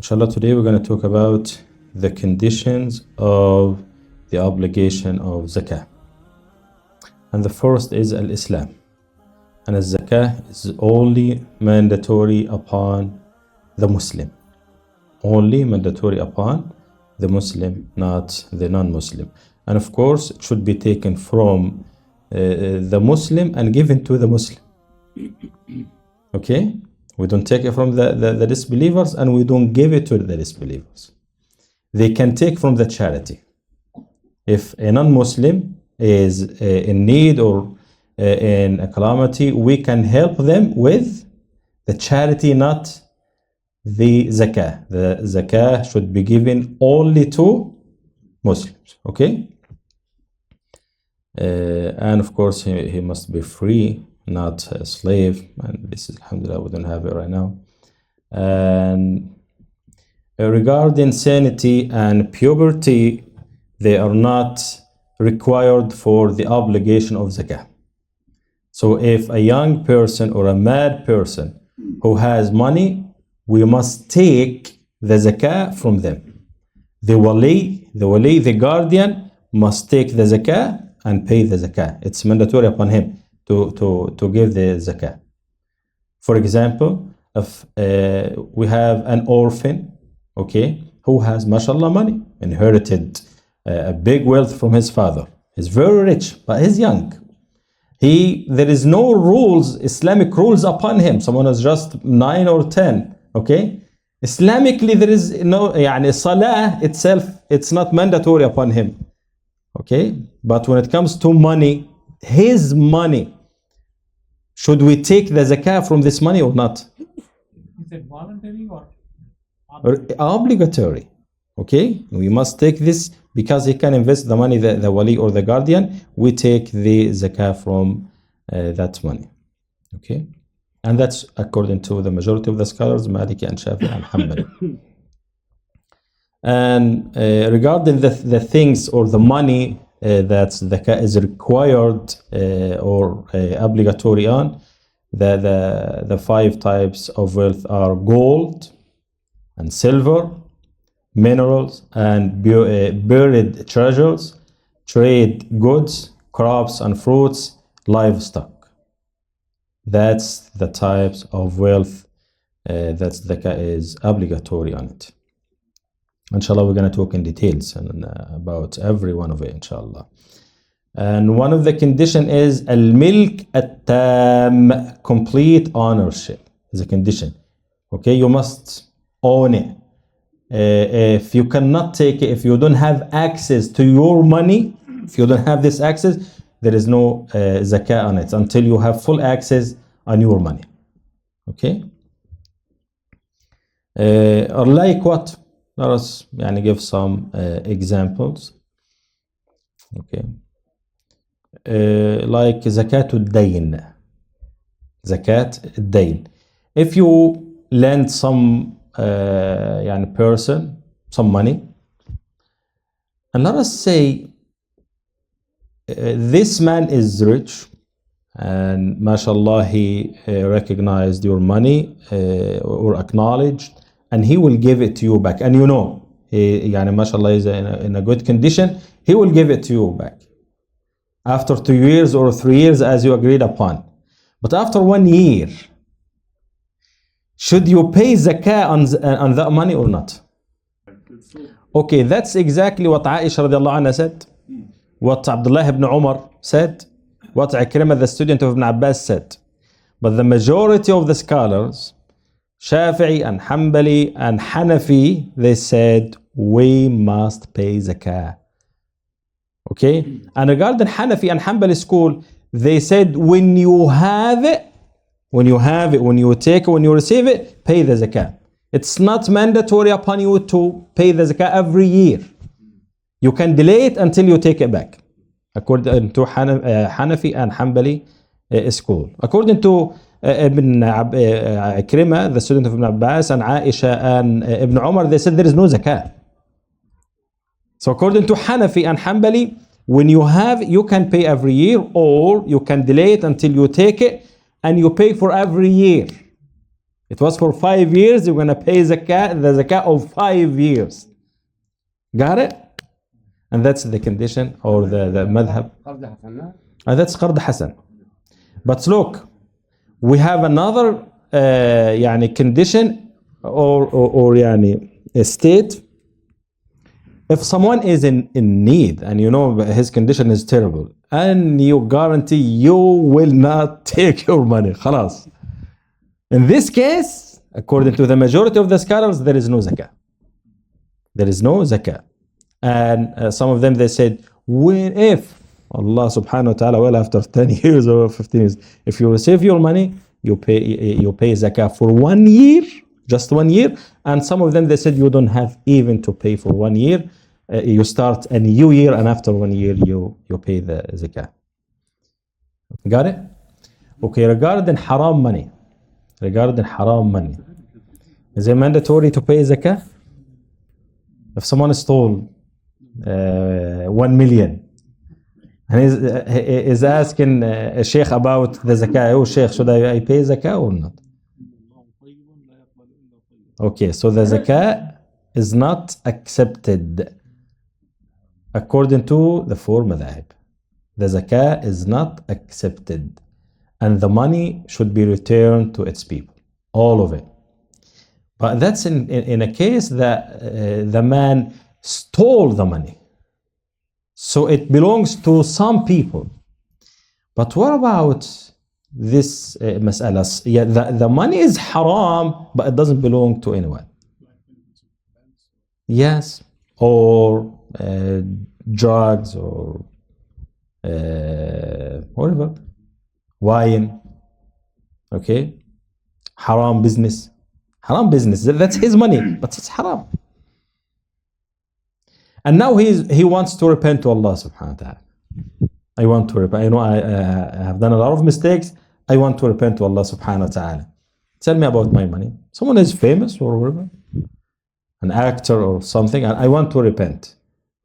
Inshallah, today we're going to talk about the conditions of the obligation of zakah. And the first is al-Islam. And zakah is only mandatory upon the Muslim. Only mandatory upon the Muslim, not the non-Muslim. And of course, it should be taken from the Muslim and given to the Muslim. Okay? We don't take it from the disbelievers and we don't give it to the disbelievers. They can take from the charity. If a non-Muslim is in need or in a calamity, we can help them with the charity, not the zakah. The zakah should be given only to Muslims. Okay? And of course, he must be free, not a slave. And this is, alhamdulillah, we don't have it right now. And regarding sanity and puberty, they are not required for the obligation of zakah. So if a young person or a mad person who has money, we must take the zakah from them. The wali, the guardian, must take the zakah and pay the zakah. It's mandatory upon him to give the zakah. For example, if we have an orphan, okay, who has, mashallah, money, inherited a big wealth from his father. He's very rich, but he's young. There is no rules, Islamic rules upon him. Someone is just 9 or 10, okay? Islamically, there is no, salah itself, it's not mandatory upon him, okay? But when it comes to money, his money, should we take the zakah from this money or not? Is it voluntary or obligatory? Okay, we must take this because he can invest the money, the wali or the guardian. We take the zakah from that money. Okay, and that's according to the majority of the scholars, Maliki and Shafi and Hanbali. And regarding the things or the money that zakah is required or obligatory on, the 5 types of wealth are gold and silver, minerals and buried treasures, trade goods, crops and fruits, livestock. That's the types of wealth that zakah is obligatory on it. Inshallah, we're going to talk in details about every one of it, inshallah. And one of the condition is al-milk at-tam, complete ownership is a condition. Okay, you must own it. If you cannot take it, if you don't have access to your money, if you don't have this access, there is no zakah on it until you have full access on your money. Okay? Or like what? Let us give some examples. Okay. Like zakat al-dayn. Zakat al-dayn. If you lend some person some money, and let us say this man is rich and mashallah he recognized your money or acknowledged, and he will give it to you back, and he mashallah is in a good condition, he will give it to you back after 2 years or 3 years as you agreed upon. But after 1 year, should you pay zakah on that money or not? Okay, that's exactly what Aisha radiallahu anha said, what Abdullah ibn Umar said, what Ikrimah, the student of Ibn Abbas, said. But the majority of the scholars, Shafi'i and Hanbali and Hanafi, they said we must pay zakah. Okay? And regarding Hanafi and Hanbali school, they said when you have it, when you take it, when you receive it, pay the zakah. It's not mandatory upon you to pay the zakah every year. You can delay it until you take it back, according to Hanafi and Hanbali school. According to Ikrimah, the student of Ibn Abbas, and Aisha and Ibn Umar, they said there is no zakah. So according to Hanafi and Hanbali, when you have, you can pay every year, or you can delay it until you take it, and you pay for every year. It was for 5 years. You're gonna pay the zakat of 5 years. Got it? And that's the condition or the madhab. And that's qard hasan. But look, we have another يعني condition or يعني a state. If someone is in need and you know his condition is terrible and you guarantee you will not take your money, خلاص. In this case, according to the majority of the scholars, there is no zakah. There is no zakah. And some of them, they said, when if Allah subhanahu wa ta'ala, well, after 10 years or 15 years, if you receive your money, you pay zakah for 1 year, just 1 year. And some of them, they said, you don't have even to pay for 1 year. You start a new year, and after 1 year, you pay the zakah. Got it? Okay, regarding haram money, is it mandatory to pay zakah? If someone stole 1 million and is asking a sheikh about the zakah, oh sheikh, should I pay zakah or not? Okay, so the zakah is not accepted according to the 4 madhab. The zakah is not accepted, and the money should be returned to its people, all of it. But that's in a case that the man stole the money, so it belongs to some people. But what about this mas'ala? Yeah, the money is haram, but it doesn't belong to anyone. Yes, or drugs or whatever, wine. Okay, haram business. That's his money, but it's haram. And now he wants to repent to Allah subhanahu wa ta'ala. I want to repent. I know I have done a lot of mistakes. I want to repent to Allah subhanahu wa ta'ala. Tell me about my money. Someone is famous or whatever, an actor or something, and I want to repent.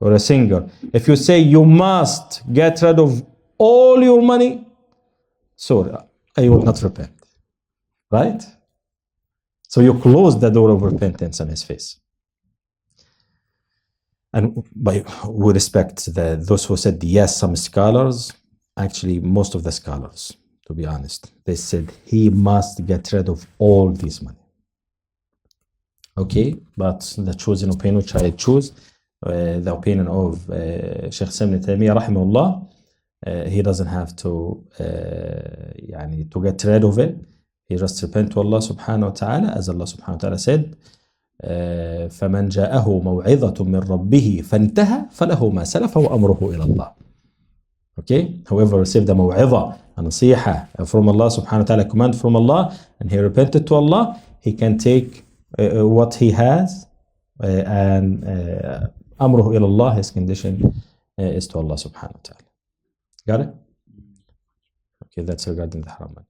Or a singer. If you say you must get rid of all your money, sorry, I will not repent. Right? So you close the door of repentance on his face. And we respect those who said yes. Some scholars, actually most of the scholars, to be honest, they said he must get rid of all this money. Okay, but the chosen opinion which I choose, the opinion of Sheikh Ibn Taymiyyah rahimahullah, he doesn't have to to get rid of it. He just repent to Allah subhanahu wa ta'ala, as Allah subhanahu wa ta'ala said, فَمَنْ جَاءَهُ مَوْعِظَةٌ مِّن رَبِّهِ فَانْتَهَى فَلَهُ مَا سَلَفَ وَأَمْرُهُ إِلَى اللَّهِ. Okay, whoever received a maw'idha, a nasiha from Allah subhanahu wa ta'ala, command from Allah, and he repented to Allah, he can take what he has and amruhu ila Allah, his condition is to Allah subhanahu wa ta'ala. Got it? Okay, that's regarding the haram.